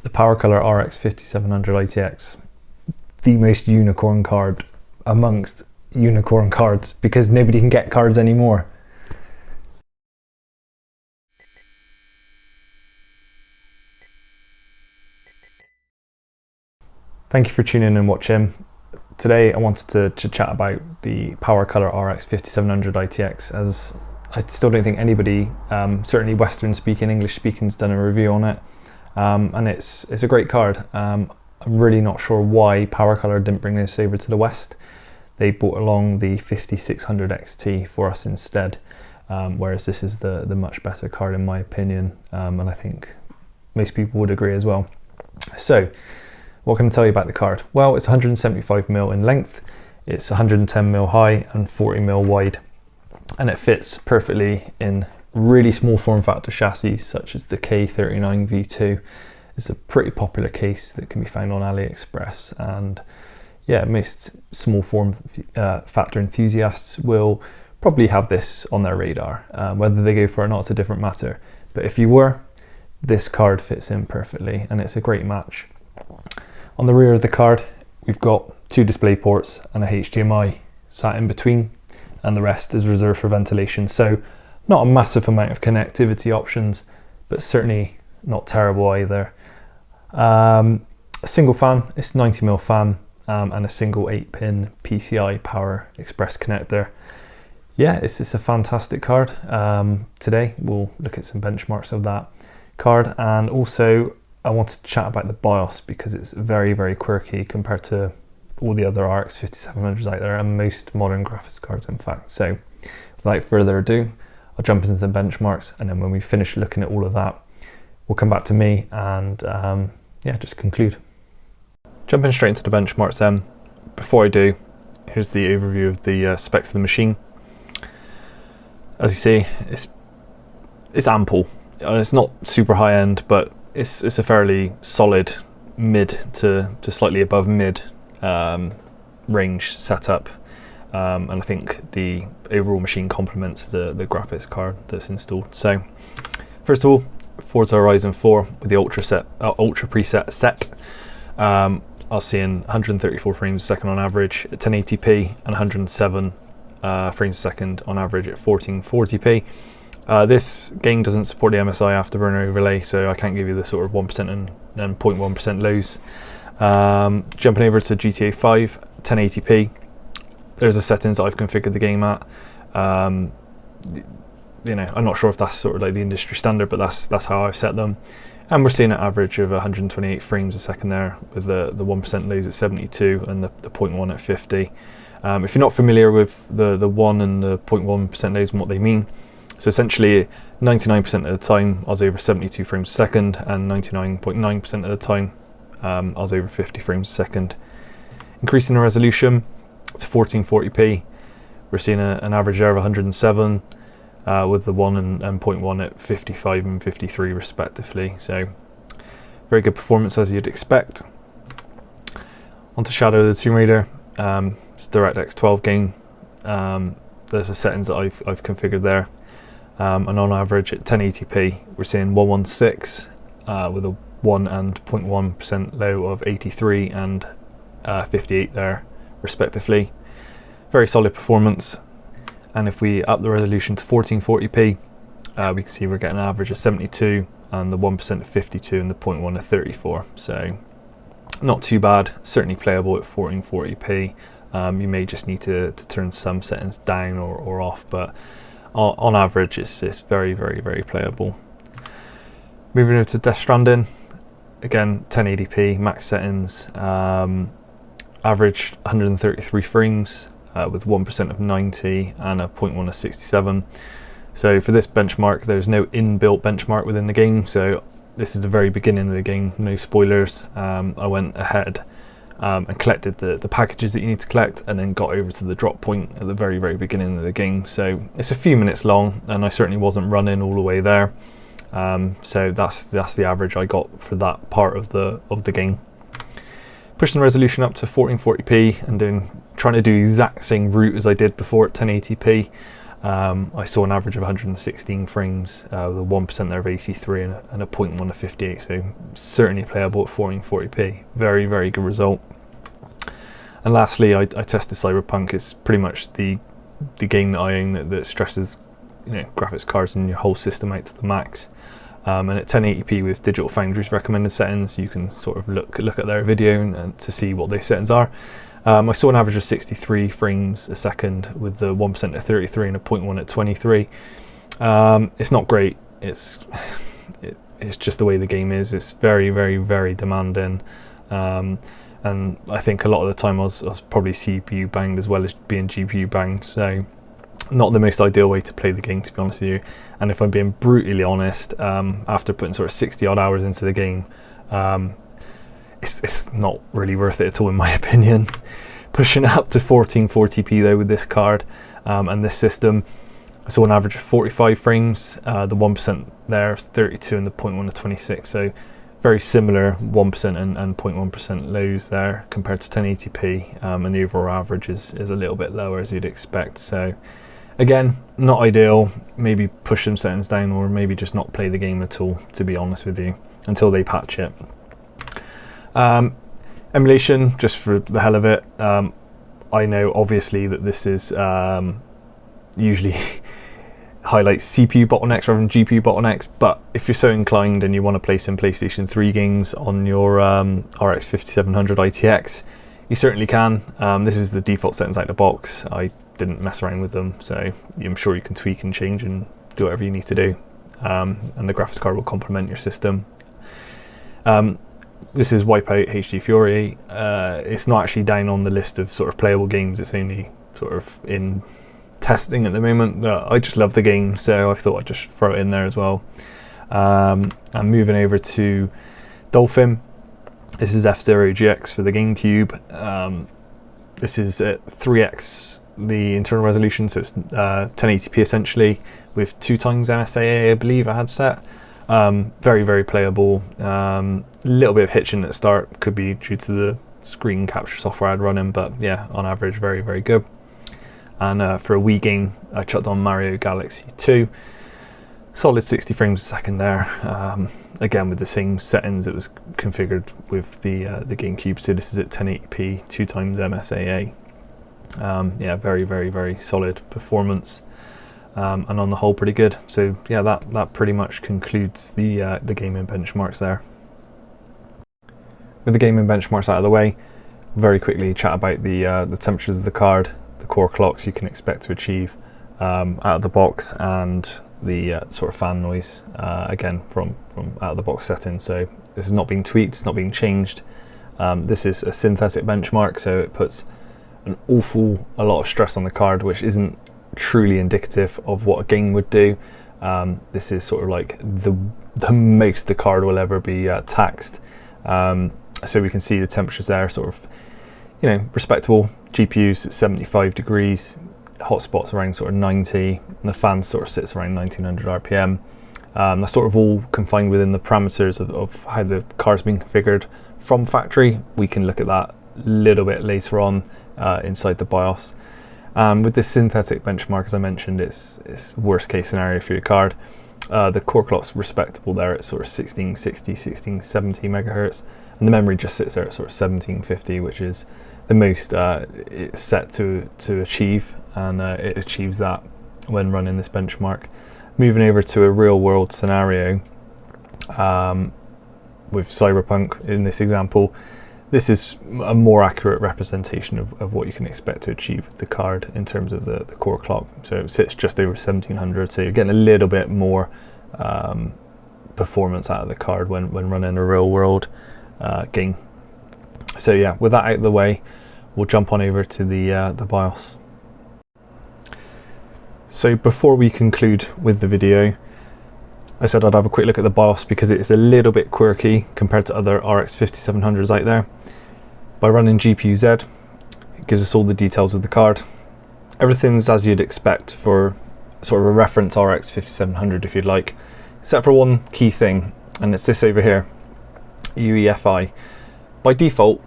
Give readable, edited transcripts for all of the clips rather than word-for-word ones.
the Powercolor RX 5700 ITX, the most unicorn card amongst unicorn cards, because nobody can get cards anymore. Thank you for tuning in and watching. Today I wanted to chat about the Powercolor RX 5700 ITX, as I still don't think anybody, certainly Western speaking, English speaking, has done a review on it. And it's a great card. I'm really not sure why Powercolor didn't bring this over to the West. They brought along the 5600 XT for us instead, whereas this is the much better card in my opinion, and I think most people would agree as well. So, what can I tell you about the card? Well, it's 175mm in length, it's 110mm high and 40mm wide, and it fits perfectly in really small form factor chassis such as the K39 V2. It's a pretty popular case that can be found on AliExpress, and yeah, most small form factor enthusiasts will probably have this on their radar. Whether they go for it or not is a different matter, but if you were, this card fits in perfectly and it's a great match. On the rear of the card we've got two display ports and a HDMI sat in between, and the rest is reserved for ventilation, so not a massive amount of connectivity options, but certainly not terrible either. A single fan, it's 90mm fan, and a single 8-pin PCI Power Express connector. Yeah, it's a fantastic card. Today we'll look at some benchmarks of that card, and also I wanted to chat about the BIOS because it's very, very quirky compared to all the other RX 5700s out there, and most modern graphics cards in fact. So without further ado, I'll jump into the benchmarks, and then when we finish looking at all of that, we'll come back to me and yeah, just conclude. Jumping straight into the benchmarks then. Before I do, here's the overview of the specs of the machine. As you see, it's ample. It's not super high end, but it's a fairly solid mid to slightly above mid range setup. And I think the overall machine complements the graphics card that's installed. So first of all, Forza Horizon 4 with the ultra preset set. I was seeing 134 frames a second on average at 1080p and 107 frames a second on average at 1440p. This game doesn't support the MSI afterburner overlay, so I can't give you the sort of 1% and 0.1% lows. Jumping over to GTA 5, 1080p. There's the settings that I've configured the game at. You know, I'm not sure if that's sort of like the industry standard, but that's how I've set them. And we're seeing an average of 128 frames a second there, with the 1% lows at 72 and the 0.1 at 50. If you're not familiar with the 1 and the 0.1% lows and what they mean, so essentially 99% of the time I was over 72 frames a second, and 99.9% of the time I was over 50 frames a second. Increasing the resolution to 1440p, we're seeing an average there of 107, with the 1 and 0.1 at 55 and 53 respectively. So very good performance as you'd expect. Onto Shadow of the Tomb Raider. It's DirectX 12 game. There's the settings that I've configured there. And on average at 1080p we're seeing 116 with a 1 and 0.1% low of 83 and 58 there respectively. Very solid performance. And if we up the resolution to 1440p, we can see we're getting an average of 72 and the 1% of 52 and the 0.1 of 34. So not too bad, certainly playable at 1440p. You may just need to turn some settings down or off, but on average it's very, very, very playable. Moving over to Death Stranding, again 1080p max settings, average 133 frames with 1% of 90 and a 0.1 of 67. So for this benchmark there's no inbuilt benchmark within the game, so this is the very beginning of the game, no spoilers. I went ahead and collected the packages that you need to collect, and then got over to the drop point at the very, very beginning of the game. So it's a few minutes long, and I certainly wasn't running all the way there. So that's the average I got for that part of the game. Pushing the resolution up to 1440p and trying to do the exact same route as I did before at 1080p. I saw an average of 116 frames with a 1% there of 83 and a 0.1 of 58, so certainly playable at 1440p. Very, very good result. And lastly, I tested Cyberpunk. It's pretty much the game that I own that stresses, you know, graphics cards and your whole system out to the max. And at 1080p with Digital Foundry's recommended settings, you can sort of look at their video and to see what those settings are. I saw an average of 63 frames a second with the 1% at 33 and a 0.1 at 23. It's not great. It's just the way the game is. It's very, very, very demanding. And I think a lot of the time I was probably CPU banged as well as being GPU banged, so not the most ideal way to play the game, to be honest with you. And if I'm being brutally honest, after putting sort of 60 odd hours into the game, it's not really worth it at all in my opinion. Pushing it up to 1440p though with this card and this system, I saw an average of 45 frames, the 1% there 32 and the 0.1 to 26, so very similar 1% and 0.1% lows there compared to 1080p, and the overall average is a little bit lower as you'd expect. So again, not ideal. Maybe push some settings down, or maybe just not play the game at all, to be honest with you, until they patch it. Emulation, just for the hell of it. I know obviously that this is usually highlights CPU bottlenecks rather than GPU bottlenecks, but if you're so inclined and you want to play some PlayStation 3 games on your RX 5700 ITX, you certainly can. This is the default settings out the box. I didn't mess around with them, so I'm sure you can tweak and change and do whatever you need to do, and the graphics card will complement your system. This is Wipeout HD Fury. It's not actually down on the list of sort of playable games, it's only sort of in testing at the moment. I just love the game, so I thought I'd just throw it in there as well. I'm moving over to Dolphin. This is F-Zero GX for the GameCube. This is at 3x the internal resolution, so it's 1080p essentially with 2 times MSAA, I believe I had set. Very, very playable. Little bit of hitching at the start, could be due to the screen capture software I had running, but yeah, on average, very, very good. And for a Wii game, I chucked on Mario Galaxy 2. Solid 60 frames a second there. Again, with the same settings it was configured with the GameCube. So this is at 1080p, 2 times MSAA. Yeah, very, very, very solid performance. And on the whole, pretty good. So yeah, that pretty much concludes the gaming benchmarks there. With the gaming benchmarks out of the way, very quickly chat about the temperatures of the card, the core clocks you can expect to achieve out of the box, and the sort of fan noise again from out of the box settings. So this is not being tweaked, it's not being changed. This is a synthetic benchmark, so it puts an awful a lot of stress on the card, which isn't truly indicative of what a game would do. This is sort of like the most the card will ever be taxed. So we can see the temperatures there, sort of, you know, respectable. GPUs at 75 degrees, hotspots around sort of 90, and the fan sort of sits around 1900 RPM. That's sort of all confined within the parameters of how the card's been configured from factory. We can look at that a little bit later on inside the BIOS. With this synthetic benchmark, as I mentioned, it's worst case scenario for your card. The core clock's respectable there at sort of 1660, 1670 megahertz, and the memory just sits there at sort of 1750, which is the most it's set to achieve, and it achieves that when running this benchmark. Moving over to a real world scenario with Cyberpunk in this example, this is a more accurate representation of what you can expect to achieve with the card in terms of the core clock. So it sits just over 1700, so you're getting a little bit more performance out of the card when running a real world game. So yeah, with that out of the way, we'll jump on over to the BIOS. So before we conclude with the video, I said I'd have a quick look at the BIOS because it's a little bit quirky compared to other RX 5700s out there. By running GPU-Z, it gives us all the details of the card. Everything's as you'd expect for sort of a reference RX 5700 if you'd like, except for one key thing, and it's this over here, UEFI. By default,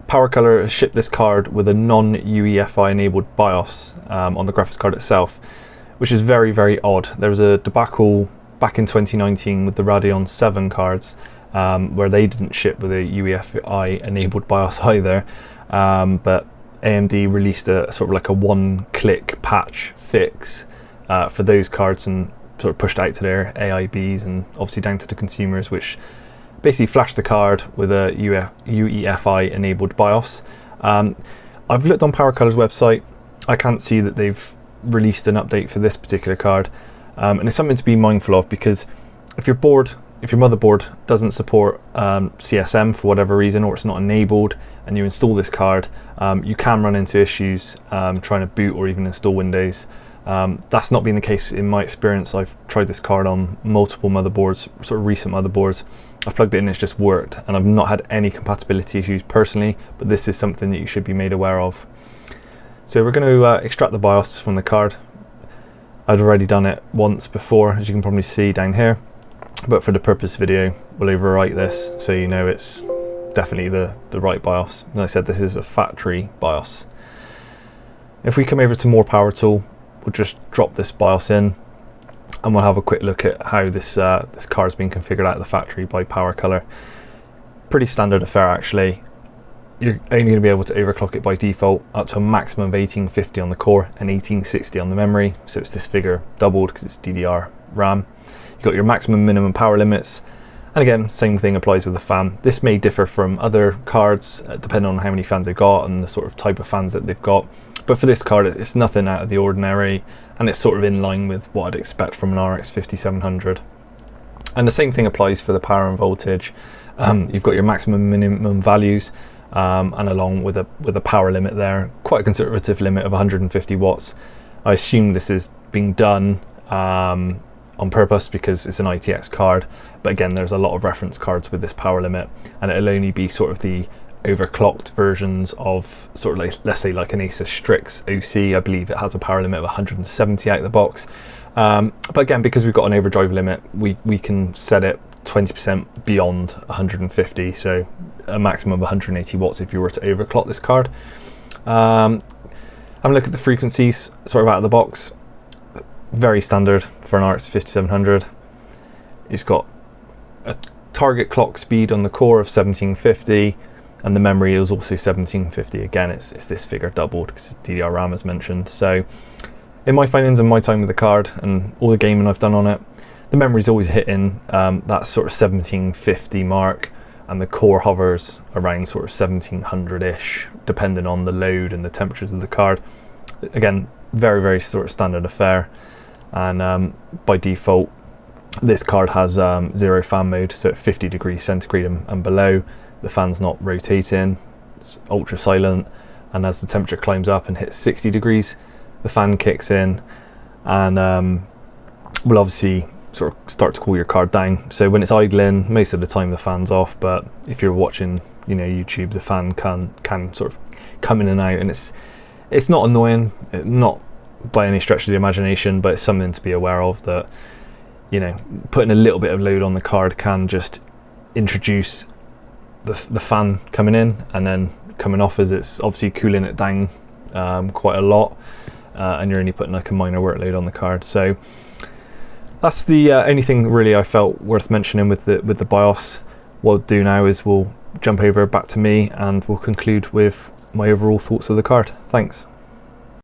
Powercolor has shipped this card with a non-UEFI enabled BIOS on the graphics card itself, which is very, very odd. There was a debacle back in 2019 with the Radeon 7 cards, where they didn't ship with a UEFI enabled BIOS either, but AMD released a sort of like a one-click patch fix for those cards and sort of pushed out to their AIBs and obviously down to the consumers, which basically flashed the card with a UEFI enabled BIOS. I've looked on Powercolor's website. I can't see that they've released an update for this particular card, and it's something to be mindful of, because if your motherboard doesn't support CSM for whatever reason, or it's not enabled, and you install this card, you can run into issues trying to boot or even install Windows. That's not been the case in my experience. I've tried this card on multiple motherboards, sort of recent motherboards. I've plugged it in, it's just worked, and I've not had any compatibility issues personally, but this is something that you should be made aware of. So we're going to extract the BIOS from the card. I'd already done it once before, as you can probably see down here, but for the purpose of video, we'll overwrite this so you know it's definitely the right BIOS. As I said, this is a factory BIOS. If we come over to More Power Tool, we'll just drop this BIOS in, and we'll have a quick look at how this card's been configured out of the factory by Powercolor. Pretty standard affair actually. You're only going to be able to overclock it by default up to a maximum of 1850 on the core and 1860 on the memory, so it's this figure doubled because it's DDR RAM. You've got your maximum minimum power limits, and again, same thing applies with the fan. This may differ from other cards depending on how many fans they've got and the sort of type of fans that they've got, but for this card it's nothing out of the ordinary, and it's sort of in line with what I'd expect from an RX 5700. And the same thing applies for the power and voltage. You've got your maximum minimum values, and along with a power limit there, quite a conservative limit of 150 watts. I assume this is being done on purpose because it's an ITX card, but again, there's a lot of reference cards with this power limit, and it'll only be sort of the overclocked versions of sort of like, let's say like an Asus Strix OC. I believe it has a power limit of 170 out of the box, but again, because we've got an overdrive limit, we can set it 20% beyond 150, so a maximum of 180 watts if you were to overclock this card. Have a look at the frequencies sort of out of the box. Very standard for an RX 5700. It's got a target clock speed on the core of 1750, and the memory is also 1750. Again, it's this figure doubled because it's DDR RAM as mentioned. So in my findings and my time with the card and all the gaming I've done on it, the memory's always hitting that sort of 1750 mark, and the core hovers around sort of 1700-ish, depending on the load and the temperatures of the card. Again, very, very sort of standard affair. And by default, this card has zero fan mode, so at 50 degrees centigrade and below, the fan's not rotating, it's ultra silent, and as the temperature climbs up and hits 60 degrees, the fan kicks in, and will obviously sort of start to cool your card down. So when it's idling, most of the time the fan's off, but if you're watching, you know, YouTube, the fan can sort of come in and out, and it's not annoying, not by any stretch of the imagination, but it's something to be aware of, that, you know, putting a little bit of load on the card can just introduce the fan coming in and then coming off, as it's obviously cooling it down quite a lot, and you're only putting like a minor workload on the card. So that's the only thing really I felt worth mentioning with the BIOS. What we'll do now is we'll jump over back to me and we'll conclude with my overall thoughts of the card. Thanks.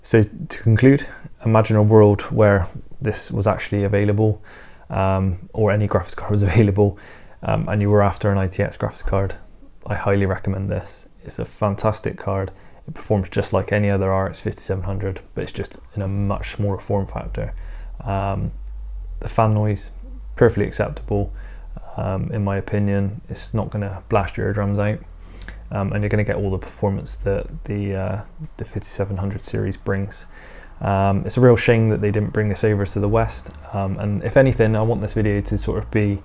So to conclude, imagine a world where this was actually available, or any graphics card was available, and you were after an ITX graphics card. I highly recommend this. It's a fantastic card. It performs just like any other RX 5700, but it's just in a much smaller form factor. The fan noise, perfectly acceptable, in my opinion. It's not going to blast your eardrums out, and you're going to get all the performance that the 5700 series brings. It's a real shame that they didn't bring this over to the West, and if anything, I want this video to sort of be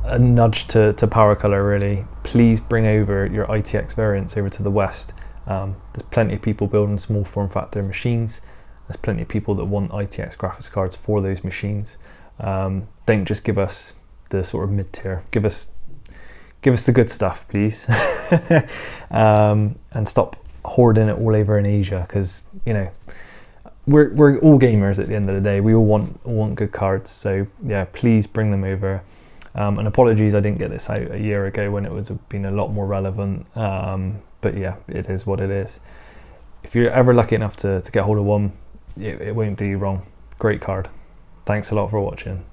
a nudge to Powercolor, really. Please bring over your ITX variants over to the West. There's plenty of people building small form factor machines. There's plenty of people that want ITX graphics cards for those machines. Don't just give us the sort of mid-tier. Give us the good stuff, please. And stop hoarding it all over in Asia, because, you know, we're all gamers at the end of the day. We all want good cards. So yeah, please bring them over. And apologies I didn't get this out a year ago when it was been a lot more relevant. But yeah, it is what it is. If you're ever lucky enough to get hold of one, it won't do you wrong. Great card. Thanks a lot for watching.